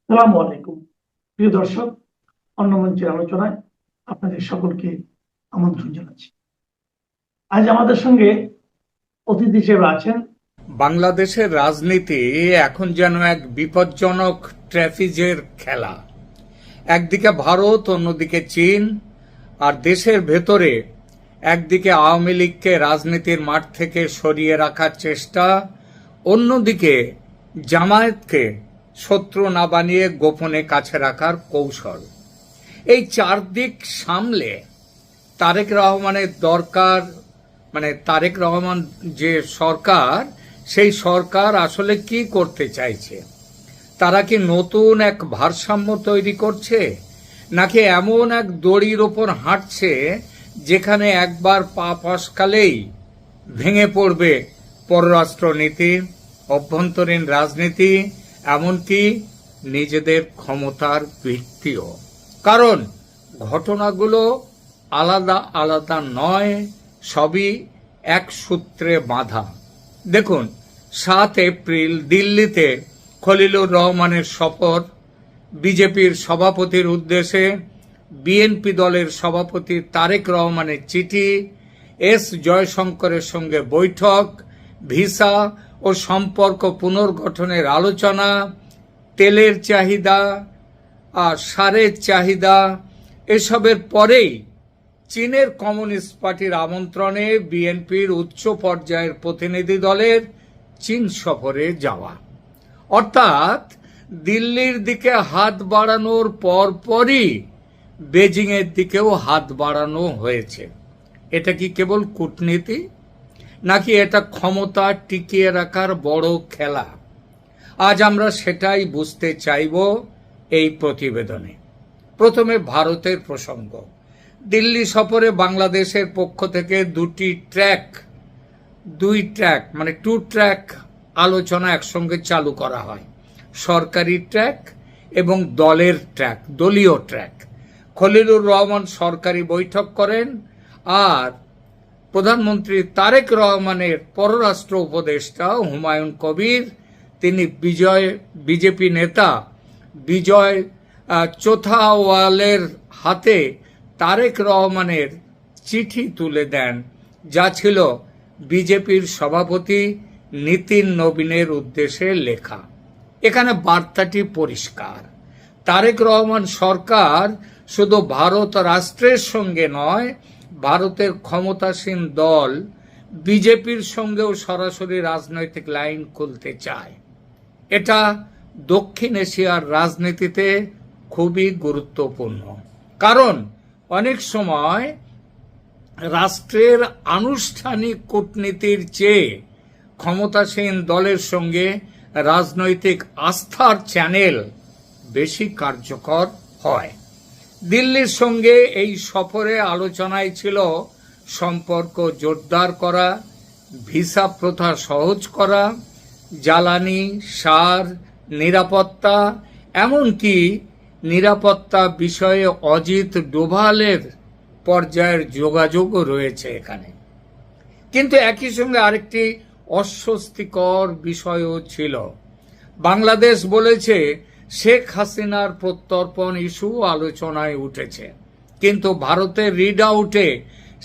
সালামু আলাইকুম। প্রিয় দর্শক, অন্য মঞ্চের আলোচনায় আপনাদের সকলকে আমন্ত্রণ জানাচ্ছি। আজ আমাদের সঙ্গে অতিথি হিসেবে আছেন বাংলাদেশের রাজনীতি এখন যেন এক বিপজ্জনক ট্র্যাফিজের খেলা। একদিকে ভারত, অন্যদিকে চীন, আর দেশের ভেতরে একদিকে আওয়ামী লীগকে রাজনীতির মাঠ থেকে সরিয়ে রাখার চেষ্টা, অন্যদিকে জামায়াতকে শত্রু না বানিয়ে গোপনে কাছে রাখার কৌশল। এই চারদিক সামলে তারেক রহমানের দরকার, তারেক রহমান যে সরকার, সেই সরকার আসলে কি করতে চাইছে? তারা কি নতুন এক ভারসাম্য তৈরি করছে, নাকি এমন এক দড়ির ওপর হাঁটছে যেখানে একবার পা ফসকালেই ভেঙে পড়বে পররাষ্ট্রনীতি, অভ্যন্তরীণ রাজনীতি, এমনকি নিজেদের ক্ষমতার ভিত্তিও? কারণ ঘটনাগুলো আলাদা আলাদা নয়, সবই এক সূত্রে বাঁধা। দেখুন, 7 এপ্রিল দিল্লিতে খলিলুর রহমানের সফর, বিজেপির সভাপতির উদ্দেশ্যে বিএনপি দলের সভাপতি তারেক রহমানের চিঠি, এস জয়শঙ্করের সঙ্গে বৈঠক, ভিসা ও সম্পর্ক পুনর্গঠনের আলোচনা, তেলের চাহিদা আর সারের চাহিদা, এসবের পরেই চীনের কমিউনিস্ট পার্টির আমন্ত্রণে বিএনপির উচ্চ পর্যায়ের প্রতিনিধি দলের চীন সফরে যাওয়া। অর্থাৎ দিল্লির দিকে হাত বাড়ানোর পরপরই বেজিংয়ের দিকেও হাত বাড়ানো হয়েছে। এটা কি কেবল কূটনীতি, নাকি এটা ক্ষমতা টিকিয়ে রাখার বড় খেলা? আজ আমরা সেটাই বুঝতে চাইব এই প্রতিবেদনে। প্রথমে ভারতের প্রসঙ্গ। দিল্লি সফরে বাংলাদেশের পক্ষ থেকে টু ট্র্যাক আলোচনা একসঙ্গে চালু করা হয়। সরকারি ট্র্যাক এবং দলীয় ট্র্যাক। খলিলুর রহমান সরকারি বৈঠক করেন, আর প্রধানমন্ত্রী তারেক রহমানের পররাষ্ট্র উপদেষ্টা হুমায়ুন কবির, তিনি বিজেপি নেতা বিজয় চোথাওয়ালের হাতে তারেক রহমানের চিঠি তুলে দেন, যা ছিল বিজেপির সভাপতি নীতিন নবীনের উদ্দেশ্যে লেখা। এখানে বার্তাটি পরিষ্কার। তারেক রহমান সরকার শুধু ভারত রাষ্ট্রের সঙ্গে নয়, ভারতের ক্ষমতাসীন দল বিজেপির সঙ্গেও সরাসরি রাজনৈতিক লাইন খুলতে চায়। এটা দক্ষিণ এশিয়ার রাজনীতিতে খুবই গুরুত্বপূর্ণ। কারণ অনেক সময় রাষ্ট্রের আনুষ্ঠানিক কূটনীতির চেয়ে ক্ষমতাসীন দলের সঙ্গে রাজনৈতিক আস্থার চ্যানেল বেশি কার্যকর হয়। দিল্লির সঙ্গে এই সফরে আলোচনায় ছিল সম্পর্ক জোরদার করা, ভিসা প্রথা সহজ করা, জ্বালানি, সার, নিরাপত্তা, এমনকি নিরাপত্তা বিষয়ে অজিত ডোভালের পর্যায়ের যোগাযোগও রয়েছে এখানে। কিন্তু একই সঙ্গে আরেকটি অস্বস্তিকর বিষয়ও ছিল। বাংলাদেশ বলেছে শেখ হাসিনার প্রত্যর্পণ ইস্যু আলোচনায় উঠেছে, কিন্তু ভারতের রিড আউটে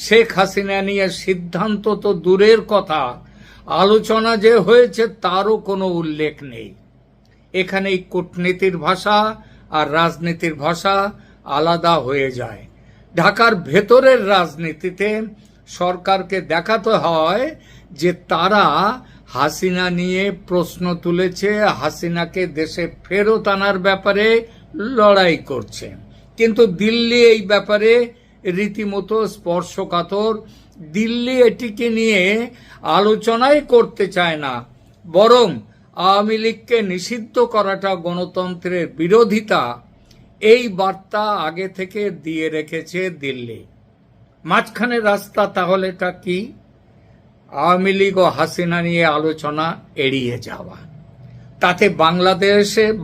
শেখ হাসিনা নিয়ে সিদ্ধান্ত তো দূরের কথা, আলোচনা যে হয়েছে তারও কোনো উল্লেখ নেই। এখানেই কূটনীতির ভাষা আর রাজনীতির ভাষা আলাদা হয়ে যায়। ঢাকার ভেতরের রাজনীতিতে সরকারকে দেখাতে হয় যে তারা হাসিনা নিয়ে প্রশ্ন তুলেছে, হাসিনাকে দেশে ফেরত আনার ব্যাপারে লড়াই করছে। কিন্তু দিল্লি এই ব্যাপারে রীতিমতো স্পর্শকাতর। দিল্লি এটিকে নিয়ে আলোচনাই করতে চায় না, বরং আওয়ামী লীগকে নিষিদ্ধ করাটা গণতন্ত্রের বিরোধিতা, এই বার্তা আগে থেকে দিয়ে রেখেছে দিল্লি। মাঝখানে রাস্তা তাহলেটা কি? আওয়ামী লীগ ও হাসিনা নিয়ে আলোচনা এড়িয়ে যাওয়া। তাতে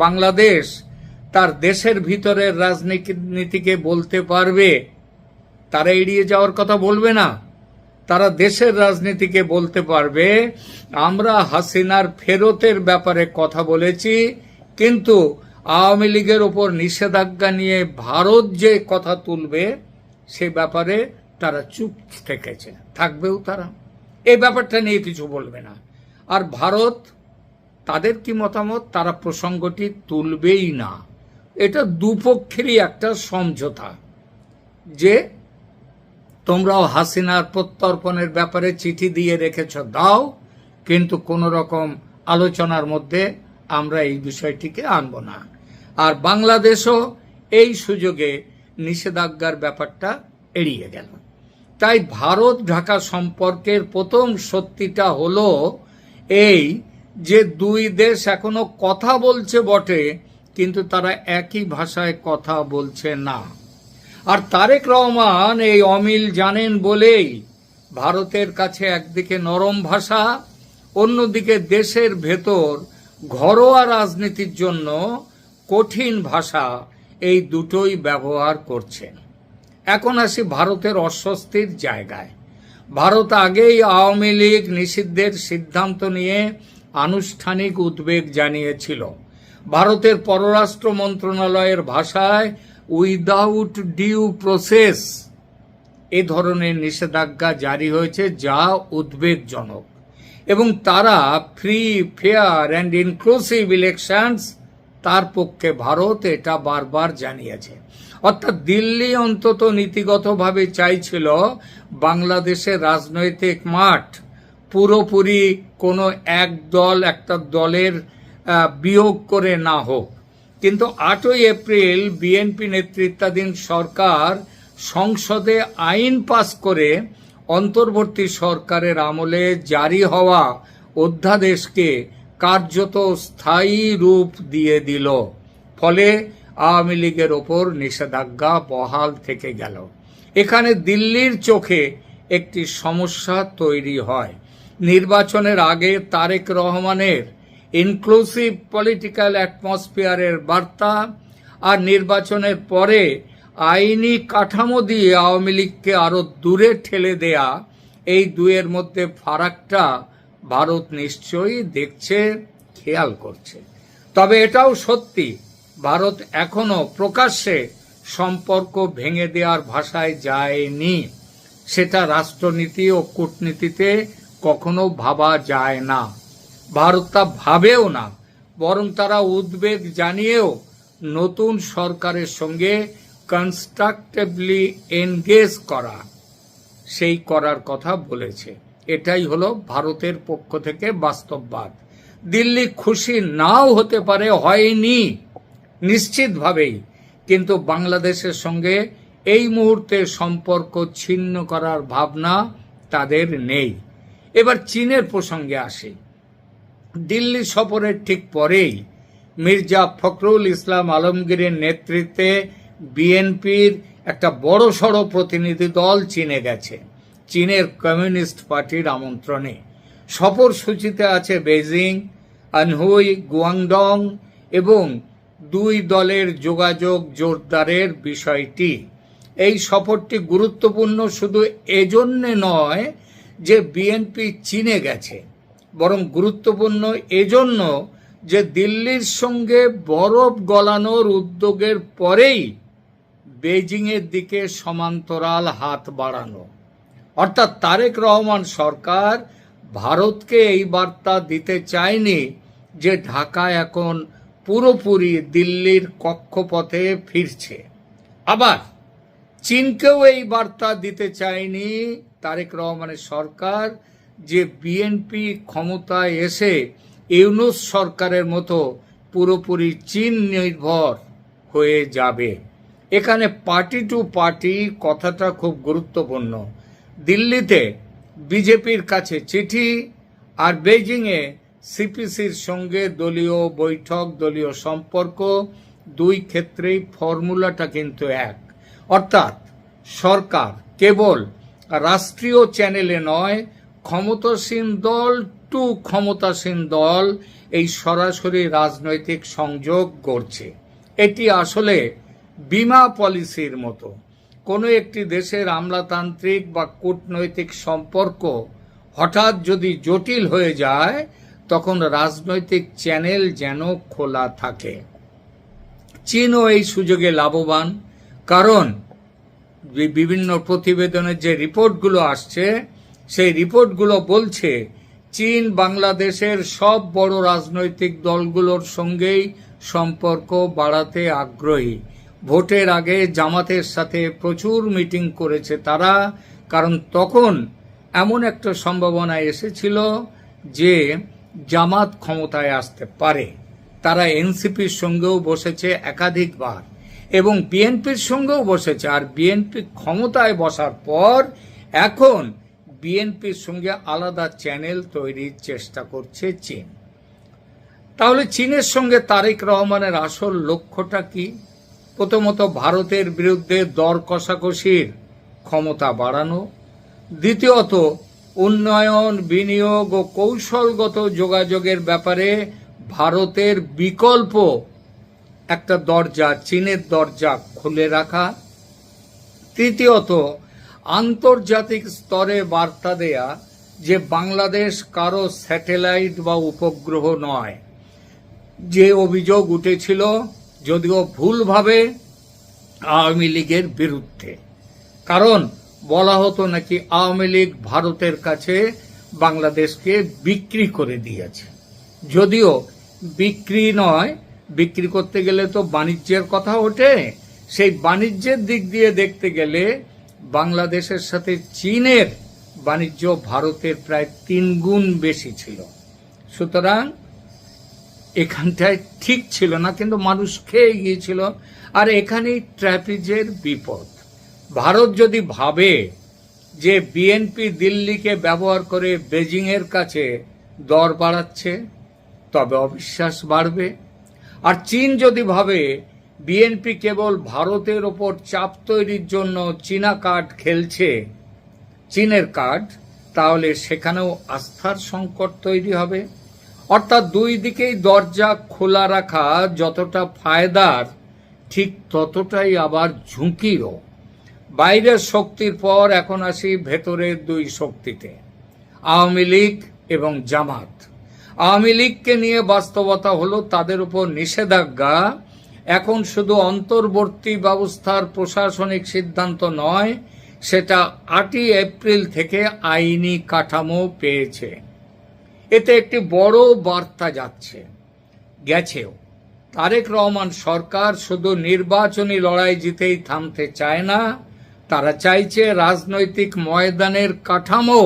বাংলাদেশ তার দেশের ভিতরের রাজনীতিকে বলতে পারবে, তারা এড়িয়ে যাওয়ার কথা বলবে না। তারা দেশের রাজনীতিকে বলতে পারবে, আমরা হাসিনার ফেরতের ব্যাপারে কথা বলেছি, কিন্তু আওয়ামী লীগের ওপর নিষেধাজ্ঞা নিয়ে ভারত যে কথা তুলবে সে ব্যাপারে তারা চুপ থেকেছে, থাকবেও তারা, এই ব্যাপারটা নিয়ে কিছু বলবে না। আর ভারত, তাদের কি মতামত, তারা প্রসঙ্গটি তুলবেই না। এটা দুপক্ষেরই একটা সমঝোতা যে তোমরাও হাসিনার প্রত্যর্পণের ব্যাপারে চিঠি দিয়ে রেখেছ, দাও, কিন্তু কোন রকম আলোচনার মধ্যে আমরা এই বিষয়টিকে আনব না। আর বাংলাদেশও এই সুযোগে নিষেধাজ্ঞার ব্যাপারটা এড়িয়ে গেল। তাই ভারত ঢাকা সম্পর্কের প্রথম সত্যিটা হলো এই যে দুই দেশ এখনো কথা বলছে বটে, কিন্তু তারা একই ভাষায় কথা বলছে না। আর তারেক রহমান এই অমিল জানেন বলেই ভারতের কাছে একদিকে নরম ভাষা, অন্যদিকে দেশের ভেতর ঘরোয়া রাজনীতির জন্য কঠিন ভাষা, এই দুটোই ব্যবহার করছেন। এখন আসি ভারতের অস্বস্তির জায়গায়। ভারত আগেই আওয়ামী লীগ নিষিদ্ধের সিদ্ধান্ত নিয়ে আনুষ্ঠানিক উদ্বেগ জানিয়েছিল। ভারতের পররাষ্ট্র মন্ত্রণালয়ের ভাষায় উইদাউট ডিউ প্রসেস এ ধরনের নিষেধাজ্ঞা জারি হয়েছে, যা উদ্বেগজনক। এবং তারা free, fair and inclusive elections, তার পক্ষে ভারত এটা বারবার জানিয়েছে। অর্থাৎ দিল্লি অন্তত নীতিগতভাবে চাইছিল বাংলাদেশের রাজনৈতিক মাঠ পুরোপুরি কোনো একটা দলের বিয়োগ করে না হোক। কিন্তু 8ই এপ্রিল বিএনপি নেতৃত্বাধীন সরকার সংসদে আইন পাস করে অন্তর্বর্তী সরকারের আমলে জারি হওয়া অধ্যাদেশকে কার্যত স্থায়ী রূপ দিয়ে দিল। ফলে আওয়ামী লীগের ওপর নিষেধাজ্ঞা বহাল থেকে গেল। এখানে দিল্লির চোখে একটি সমস্যা তৈরি হয়। নির্বাচনের আগে তারেক রহমানের ইনক্লুসিভ পলিটিক্যাল অ্যাটমসফিয়ারের বার্তা আর নির্বাচনের পরে আইনি কাঠামো দিয়ে আওয়ামী লীগকে আরো দূরে ঠেলে দেয়া, এই দুয়ের মধ্যে ফারাকটা ভারত নিশ্চয়ই দেখছে, খেয়াল করছে। তবে এটাও সত্যি, ভারত এখনো প্রকাশ্যে সম্পর্ক ভেঙে দেওয়ার ভাষায় যায়নি। সেটা রাষ্ট্রনীতি ও কূটনীতিতে কখনো ভাবা যায় না। ভারত তা ভাবেও না, বরং তারা উদ্বেগ জানিয়েও নতুন সরকারের সঙ্গে কনস্ট্রাকটিভলি এনগেজ করার কথা বলেছে। এটাই হলো ভারতের পক্ষ থেকে বাস্তববাদ। দিল্লি খুশি নাও হতে পারে, হয়নি নিশ্চিতভাবেই, কিন্তু বাংলাদেশের সঙ্গে এই মুহূর্তে সম্পর্ক ছিন্ন করার ভাবনা তাদের নেই। এবার চীনের প্রসঙ্গে আসি। দিল্লি সফরের ঠিক পরেই মির্জা ফখরুল ইসলাম আলমগীরের নেতৃত্বে বিএনপির একটা বড়সড় প্রতিনিধি দল চীনে গেছে, চীনের কমিউনিস্ট পার্টির আমন্ত্রণে। সফর সূচিতে আছে বেজিং, আনহুই, গুয়াংডং এবং দুই দলের যোগাযোগ জোরদারের বিষয়টি। এই সফরটি গুরুত্বপূর্ণ শুধু এজন্যে নয় যে বিএনপি চীনে গেছে, বরং গুরুত্বপূর্ণ এজন্য যে দিল্লির সঙ্গে বরফ গলানোর উদ্যোগের পরেই বেজিংয়ের দিকে সমান্তরাল হাত বাড়ানো। অর্থাৎ তারেক রহমান সরকার ভারতকে এই বার্তা দিতে চায়নি যে ঢাকা এখন পুরোপুরি দিল্লির কক্ষপথে ফিরছে। আবার চীনকেও এই বার্তা দিতে চায়নি তারেক রহমানের সরকার যে বিএনপি ক্ষমতায় এসে ইউনূস সরকারের মতো পুরোপুরি চীন নির্ভর হয়ে যাবে। এখানে পার্টি টু পার্টি কথাটা খুব গুরুত্বপূর্ণ। দিল্লিতে বিজেপির কাছে চিঠি আর বেজিংয়ে সিপিসির সঙ্গে দলীয় বৈঠক, দলীয় সম্পর্ক, দুই ক্ষেত্রেই ফর্মুলাটা কিন্তু এক। অর্থাৎ সরকার কেবল রাষ্ট্রীয় চ্যানেলে নয়, ক্ষমতাসীন দল টু ক্ষমতাসীন দল এই সরাসরি রাজনৈতিক সংযোগ করছে। এটি আসলে বীমা পলিসির মতো। কোনো একটি দেশের আমলাতান্ত্রিক বা কূটনৈতিক সম্পর্ক হঠাৎ যদি জটিল হয়ে যায়, তখন রাজনৈতিক চ্যানেল যেন খোলা থাকে। চীনও এই সুযোগে লাভবান, কারণ বিভিন্ন প্রতিবেদনের যে রিপোর্টগুলো আসছে সেই রিপোর্টগুলো বলছে চীন বাংলাদেশের সব বড় রাজনৈতিক দলগুলোর সঙ্গেই সম্পর্ক বাড়াতে আগ্রহী। ভোটের আগে জামাতের সাথে প্রচুর মিটিং করেছে তারা, কারণ তখন এমন একটা সম্ভাবনা এসেছিল যে জামাত ক্ষমতায় আসতে পারে। তারা এনসিপির সঙ্গেও বসেছে একাধিকবার এবং বিএনপির সঙ্গেও বসেছে, আর বিএনপি ক্ষমতায় বসার পর এখন বিএনপির সঙ্গে আলাদা চ্যানেল তৈরির চেষ্টা করছে চীন। তাহলে চীনের সঙ্গে তারেক রহমানের আসল লক্ষ্যটা কি? প্রথমত ভারতের বিরুদ্ধে দর কষাকষির ক্ষমতা বাড়ানো, দ্বিতীয়ত উন্নয়ন, বিনিয়োগ ও কৌশলগত যোগাযোগের ব্যাপারে ভারতের বিকল্প একটা দরজা, চীনের দরজা খুলে রাখা, তৃতীয়ত আন্তর্জাতিক স্তরে বার্তা দেয়া যে বাংলাদেশ কারো স্যাটেলাইট বা উপগ্রহ নয়। যে অভিযোগ উঠেছিল যদিও ভুলভাবে আওয়ামী লীগের বিরুদ্ধে, কারণ বলা হতো নাকি আওয়ামী লীগ ভারতের কাছে বাংলাদেশকে বিক্রি করে দিয়েছে। যদিও বিক্রি নয়, বিক্রি করতে গেলে তো বাণিজ্যের কথা ওঠে। সেই বাণিজ্যের দিক দিয়ে দেখতে গেলে বাংলাদেশের সাথে চীনের বাণিজ্য ভারতের প্রায় 3 গুণ বেশি ছিল। সুতরাং এখানটায় ঠিক ছিল না, কিন্তু মানুষ খেয়ে গিয়েছিল। আর এখানেই ট্র্যাপিজের বিপদ। ভারত যদি ভাবে যে বিএনপি দিল্লিকে ব্যবহার করে বেজিং এর কাছে দর বাড়াচ্ছে, তবে অবিশ্বাস বাড়বে। আর চীন যদি ভাবে বিএনপি কেবল ভারতের ওপর চাপ তৈরির জন্য চীনা কার্ড খেলছে, চীনের কার্ড, তাহলে সেখানেও আস্থার সংকট তৈরি হবে। অর্থাৎ দুই দিকেই দরজা খোলা রাখা যতটা ফায়দার, ঠিক ততটাই আবার ঝুঁকিরও। বাইরের শক্তির পর এখন আসি ভেতরের দুই শক্তিতে, আওয়ামী লীগ এবং জামাত। আওয়ামী লীগকে নিয়ে বাস্তবতা হলো তাদের উপর নিষেধাজ্ঞা এখন শুধু অন্তর্বর্তী ব্যবস্থার প্রশাসনিক সিদ্ধান্ত নয়, সেটা 8ই এপ্রিল থেকে আইনি কাঠামো পেয়েছে। এতে একটি বড় বার্তা গেছেও। তারেক রহমান সরকার শুধু নির্বাচনী লড়াই জিতেই থামতে চায় না, তারা চাইছে রাজনৈতিক ময়দানের কাঠামো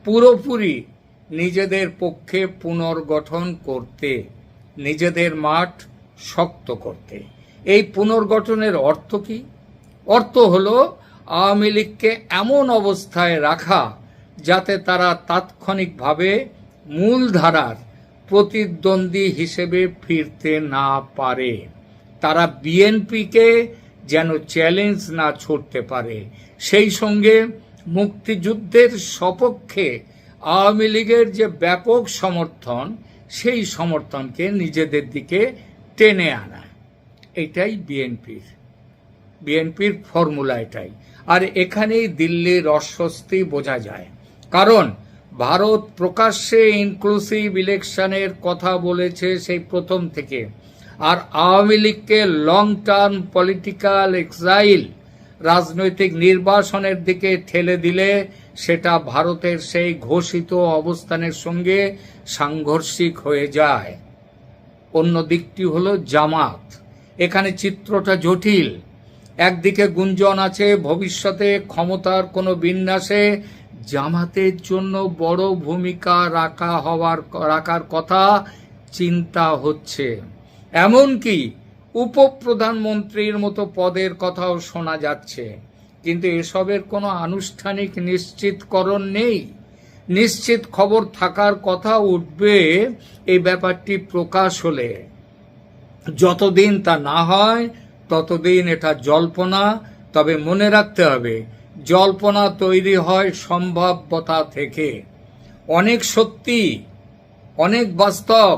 পুরোপুরি নিজেদের পক্ষে পুনর্গঠন করতে, নিজেদের মাঠ শক্ত করতে। এই পুনর্গঠনের অর্থ কি? অর্থ হলো আওয়ামী লীগকে এমন অবস্থায় রাখা যাতে তারা তাৎক্ষণিকভাবে মূলধারার প্রতিদ্বন্দ্বী হিসেবে ফিরতে না পারে। তারা বিএনপিকে যেন চ্যালেঞ্জ না ছুড়তে পারে। সেই সঙ্গে মুক্তিযুদ্ধের সপক্ষে আওয়ামী লীগের যে ব্যাপক সমর্থন, সেই সমর্থনকে নিজেদের দিকে টেনে আনা, এটাই বিএনপির ফর্মুলা এটাই। আর এখানেই দিল্লির অস্বস্তি বোঝা যায়, কারণ ভারত প্রকাশ্যে ইনক্লুসিভ ইলেকশনের কথা বলেছে সেই প্রথম থেকে। আর আওয়ামী লীগকে লং টার্ম পলিটিক্যাল এক্সাইল, রাজনৈতিক নির্বাসনের দিকে ঠেলে দিলে সেটা ভারতের সেই ঘোষিত অবস্থানের সঙ্গে সাংঘর্ষিক হয়ে যায়। অন্য দিকটি হলো জামাত। এখানে চিত্রটা জটিল। একদিকে গুঞ্জন আছে ভবিষ্যতে ক্ষমতার কোনো বিন্যাসে জামাতের জন্য বড় ভূমিকা রাখার কথা চিন্তা হচ্ছে, এমনকি উপপ্রধানমন্ত্রীর মতো পদের কথাও শোনা যাচ্ছে। কিন্তু এসবের কোনো আনুষ্ঠানিক নিশ্চিতকরণ নেই। নিশ্চিত খবর থাকার কথা উঠবে এই ব্যাপারটি প্রকাশ হলে। যতদিন তা না হয় ততদিন এটা জল্পনা। তবে মনে রাখতে হবে, জল্পনা তৈরি হয় সম্ভাব্যতা থেকে। অনেক সত্যি, অনেক বাস্তব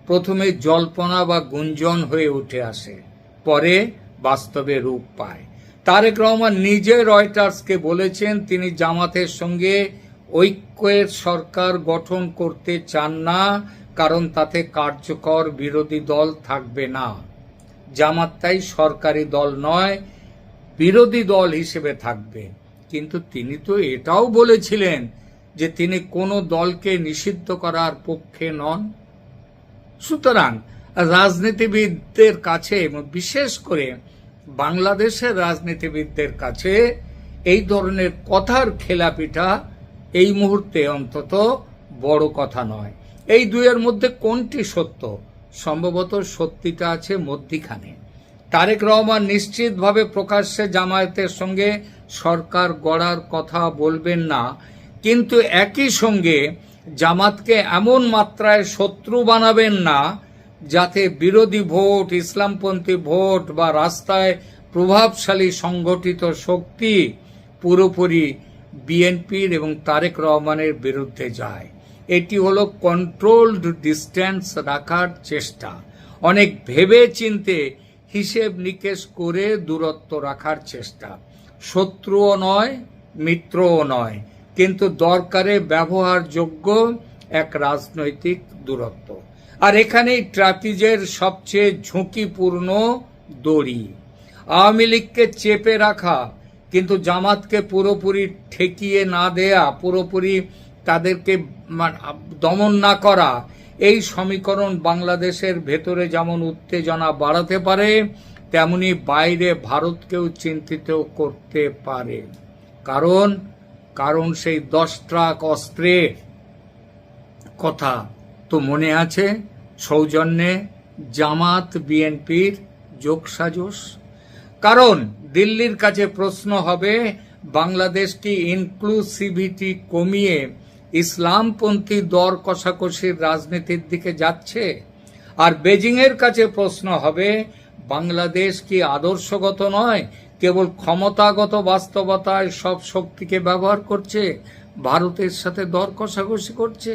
প্রথমে জল্পনা বা গুঞ্জন হয়ে উঠে আসে, পরে বাস্তবে রূপ পায়। তারেক রহমান নিজে রয়টার্সকে বলেছেন তিনি জামাতের সঙ্গে ঐক্যের সরকার গঠন করতে চান না, কারণ তাতে কার্যকর বিরোধী দল থাকবে না। জামাত তাই সরকারি দল নয়, বিরোধী দল হিসেবে থাকবে। কিন্তু তিনি তো এটাও বলেছিলেন যে তিনি কোনো দলকে নিষিদ্ধ করার পক্ষে নন। সুতরাং রাজনীতিবিদদের কাছে, বিশেষ করে বাংলাদেশের রাজনীতিবিদদের কাছে এই ধরনের কথার খেলাপিটা এই মুহূর্তে অন্তত বড় কথা নয়। এই দুইয়ের মধ্যে কোনটি সত্য? সম্ভবত সত্যিটা আছে মধ্যিখানে। তারেক রহমান নিশ্চিতভাবে প্রকাশ্যে জামায়াতের সঙ্গে সরকার গড়ার কথা বলবেন না, কিন্তু একই সঙ্গে জামাতকে এমন মাত্রায় শত্রু বানাবেন না যাতে বিরোধী ভোট, ইসলামপন্থী ভোট বা রাস্তায় প্রভাবশালী সংগঠিত শক্তি পুরোপুরি বিএনপির এবং তারেক রহমানের বিরুদ্ধে যায়। এটি হলো কন্ট্রোলড ডিস্টেন্স রাখার চেষ্টা, অনেক ভেবে চিন্তে হিসেব নিকেশ করে দূরত্ব রাখার চেষ্টা। শত্রুও নয়, মিত্রও নয়, কিন্তু দরকারে ব্যবহারযোগ্য এক রাজনৈতিক দূরত্ব। আর এখানেই ট্রাপিজের সবচেয়ে ঝুঁকিপূর্ণ দড়ি। আওয়ামী লীগকে চেপে রাখা কিন্তু জামাতকে পুরোপুরি ঠেকিয়ে না দেয়া, পুরোপুরি তাদেরকে দমন না করা, এই সমীকরণ বাংলাদেশের ভেতরে যেমন উত্তেজনা বাড়াতে পারে, তেমনি বাইরে ভারতকেও চিন্তিত করতে পারে। কারণ সেই 10 ট্রাক অস্ত্রের কথা তো মনে আছে, সৌজন্যে জামাত বিএনপির যোগসাজশ। কারণ দিল্লির কাছে প্রশ্ন হবে, বাংলাদেশ কি ইনক্লুসিভিটি কমিয়ে ইসলামপন্থী দর কষাকষির রাজনীতির দিকে যাচ্ছে? আর বেজিং এর কাছে প্রশ্ন হবে, বাংলাদেশ কি আদর্শগত নয়, কেবল ক্ষমতাগত বাস্তবতায় সব শক্তিকে ব্যবহার করছে, ভারতের সাথে দর কষাকষি করছে?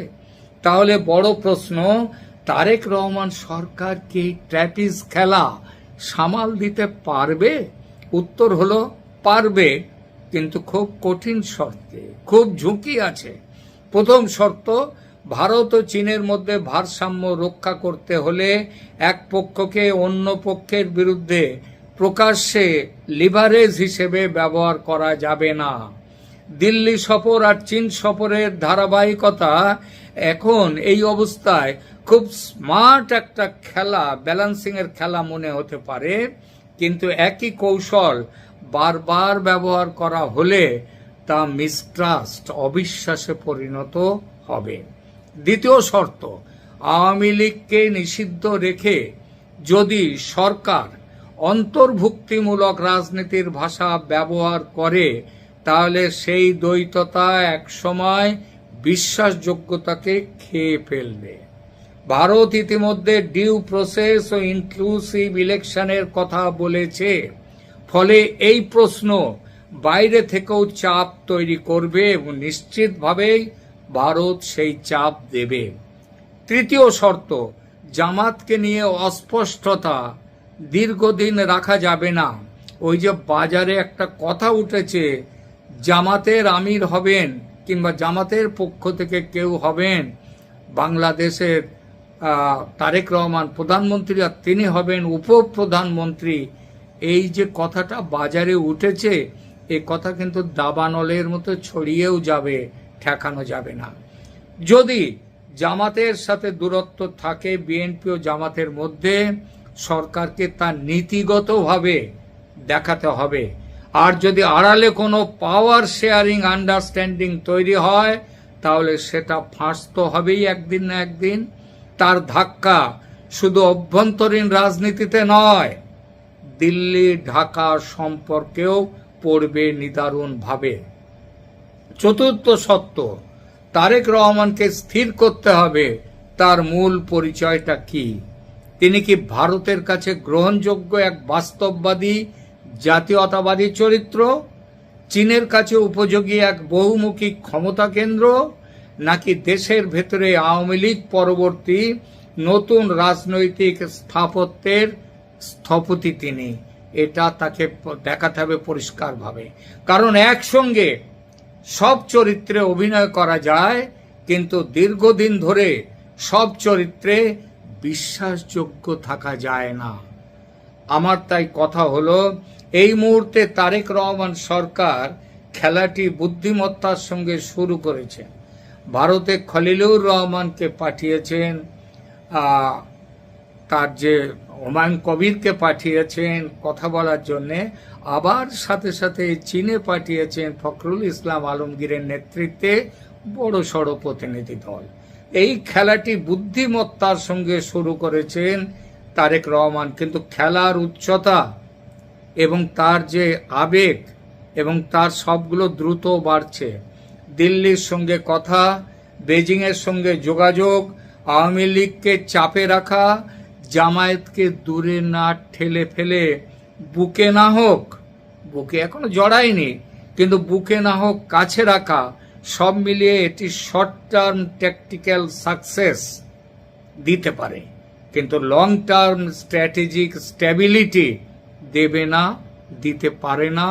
তাহলে বড় প্রশ্ন, তারেক রহমান সরকার কি ট্র্যাপিজ খেলা সামাল দিতে পারবে? উত্তর হলো পারবে, কিন্তু খুব কঠিন শর্তে, খুব ঝুঁকি আছে। প্রথম শর্ত, ভারত ও চীনের মধ্যে ভারসাম্য রক্ষা করতে হলে এক পক্ষকে অন্য পক্ষের বিরুদ্ধে প্রকাশ্যে লিভারেজ হিসেবে ব্যবহার করা যাবে না। দিল্লি সফর আর চীন সফরের ধারাবাহিকতা এখন এই অবস্থায় খুব স্মার্ট একটা খেলা, ব্যালেন্সিং এর খেলা মনে হতে পারে, কিন্তু একই কৌশল বারবার ব্যবহার করা হলে তা মিসট্রাস্ট, অবিশ্বাসে পরিণত হবে। দ্বিতীয় শর্ত, আওয়ামী লীগকে নিষিদ্ধ রেখে যদি সরকার অন্তর্ভুক্তিমূলক রাজনীতির ভাষা ব্যবহার করে, তাহলে সেই দ্বৈততা একসময় বিশ্বাসযোগ্যতাকে খেয়ে ফেলবে। ভারত ইতিমধ্যে ডিউ প্রসেস ও ইনক্লুসিভ ইলেকশনের কথা বলেছে, ফলে এই প্রশ্ন বাইরে থেকেও চাপ তৈরি করবে এবং নিশ্চিতভাবেই ভারত সেই চাপ দেবে। তৃতীয় শর্ত, জামাতকে নিয়ে অস্পষ্টতা দীর্ঘদিন রাখা যাবে না। ওই যে বাজারে একটা কথা উঠেছে, জামাতের আমির হবেন কিংবা জামাতের পক্ষ থেকে কেউ হবেন বাংলাদেশের তারেক রহমান প্রধানমন্ত্রী, আর তিনি হবেন উপপ্রধানমন্ত্রী। এই যে কথাটা বাজারে উঠেছে, এই কথা কিন্তু দাবানলের মতো ছড়িয়েও যাবে, ঠেকানো যাবে না। যদি জামাতের সাথে দূরত্ব থাকে বিএনপি ও জামাতের মধ্যে, সরকারকে তা নীতিগতভাবে দেখাতে হবে। আর যদি আড়ালে কোনো পাওয়ার শেয়ারিং আন্ডারস্ট্যান্ডিং তৈরি হয়, তাহলে সেটা ফাঁস তো হবেই একদিন না একদিন। তার ধাক্কা শুধু অভ্যন্তরীণ রাজনীতিতে নয়, দিল্লি ঢাকা সম্পর্কেও পড়বে নিদারুণভাবে। চতুর্থ সত্য, তারেক রহমানকে স্থির করতে হবে তার মূল পরিচয়টা কি। তিনি কি ভারতের কাছে গ্রহণযোগ্য এক বাস্তববাদী জাতীয়তাবাদী চরিত্র, চীনের কাছে উপযোগী এক বহুমুখী ক্ষমতা কেন্দ্র, নাকি দেশের ভেতরে আওয়ামী লীগ পরবর্তী নতুন রাজনৈতিক স্থাপত্যের স্থপতি তিনি? এটা তাকে দেখাতে হবে পরিষ্কারভাবে। কারণ একসঙ্গে সব চরিত্রে অভিনয় করা যায়, কিন্তু দীর্ঘদিন ধরে সব চরিত্রে বিশ্বাসযোগ্য থাকা যায় না। আমার তাই কথা হলো, এই মুহূর্তে তারেক রহমান সরকার খেলাটি বুদ্ধিমত্তার সঙ্গে শুরু করেছে। ভারতে খলিলুর রহমানকে পাঠিয়েছেন, তার যে হুমায়ুন কবিরকে পাঠিয়েছেন কথা বলার জন্যে, আবার সাথে সাথে চীনে পাঠিয়েছেন ফখরুল ইসলাম আলমগীরের নেতৃত্বে বড় সড় প্রতিনিধি দল। এই খেলাটি বুদ্ধিমত্তার সঙ্গে শুরু করেছেন তারেক রহমান, কিন্তু খেলার উচ্চতা এবং তার যে আবেগ এবং তার সবগুলো দ্রুত বাড়ছে। দিল্লির সঙ্গে কথা, বেজিংয়ের সঙ্গে যোগাযোগ, আওয়ামী লীগকে চাপে রাখা, জামায়াতকে দূরে না ঠেলে ফেলে বুকে না হোক, বুকে এখনো জড়ায়নি, কিন্তু বুকে না হোক কাছে রাখা, সব মিলিয়ে এটি শর্ট টার্ম ট্যাকটিক্যাল সাকসেস দিতে পারে, কিন্তু লং টার্ম স্ট্র্যাটেজিক স্ট্যাবিলিটি দেবে না, দিতে পারে না।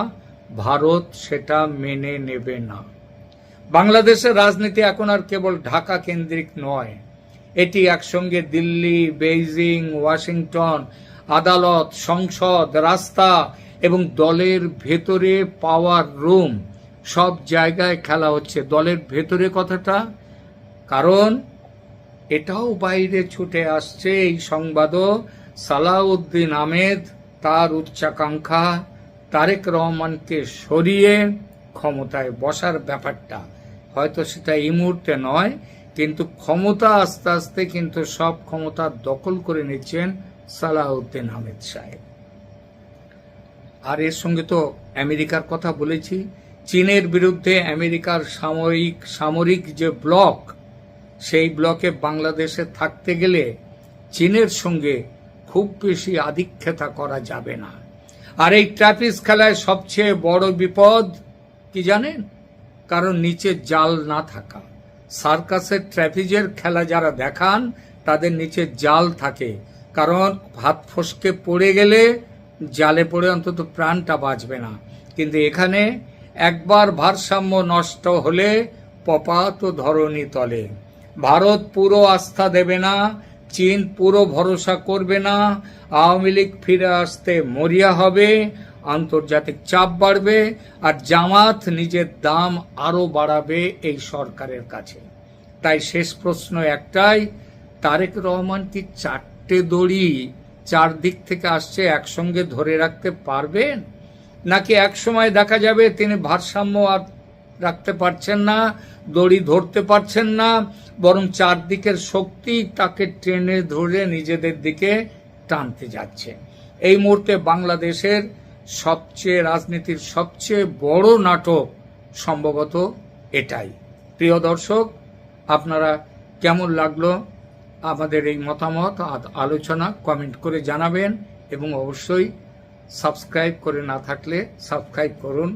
ভারত সেটা মেনে নেবে না। বাংলাদেশের রাজনীতি এখন আর কেবল ঢাকা কেন্দ্রিক নয়, এটি একসঙ্গে দিল্লি, বেইজিং, ওয়াশিংটন, আদালত, সংসদ, রাস্তা এবং দলের ভেতরে পাওয়ার রুম, সব জায়গায় খেলা হচ্ছে। দলের ভেতরে কথাটা, কারণ এটাও বাইরে ছুটে আসছে এই সংবাদও, সালাউদ্দিন আহমেদ তার উচ্চাকাঙ্ক্ষা তারেক রহমানকে সরিয়ে ক্ষমতায় বসার ব্যাপারটা, হয়তো সেটা এই মুহূর্তে নয়, কিন্তু ক্ষমতা আস্তে আস্তে কিন্তু সব ক্ষমতা দখল করে নিচ্ছেন সালাউদ্দিন আহমেদ সাহেব। আর এর সঙ্গে তো আমেরিকার কথা বলেছি, চীনের বিরুদ্ধে আমেরিকার সামরিক যে ব্লক, সেই ব্লকে বাংলাদেশে থাকতে গেলে চীনের সঙ্গে খুব বেশি আধিক্যতা করা যাবে না। আর এই ট্র্যাপিস খেলায় সবচেয়ে বড় বিপদ কি জানেন? কারণ নিচে জাল না থাকা। সার্কাসের ট্র্যাপিজের খেলা যারা দেখান তাদের নিচে জাল থাকে, কারণ হাত ফসকে পড়ে গেলে জালে পড়ে অন্তত প্রাণটা বাঁচবে না। কিন্তু এখানে একবার ভারসাম্য নষ্ট হলে পপাত ধরণী তলে। ভারত পুরো আস্থা দেবে না, চীন পুরো ভরসা করবে না, আওয়ামী লীগ ফিরে আসতে মরিয়া হবে, আন্তর্জাতিক চাপ বাড়বে, আর জামাত নিজের দাম আরো বাড়াবে এই সরকারের কাছে। তাই শেষ প্রশ্ন একটাই, তারেক রহমান কি চারটে দড়ি চারদিক থেকে আসছে একসঙ্গে ধরে রাখতে পারবেন, নাকি একসময় দেখা যাবে তিনি ভারসাম্য আর রাখতে পারছেন না, দড়ি ধরতে পারছেন না, বরং চারদিকের শক্তি তাকে টেনে ধরে নিজেদের দিকে টানতে যাচ্ছে। এই মুহূর্তে বাংলাদেশের রাজনীতির সবচেয়ে বড় নাটক সম্ভবত এটাই। প্রিয় দর্শক, আপনারা কেমন লাগলো আমাদের এই মতামত আলোচনা কমেন্ট করে জানাবেন, এবং অবশ্যই সাবস্ক্রাইব করে না থাকলে সাবস্ক্রাইব করুন।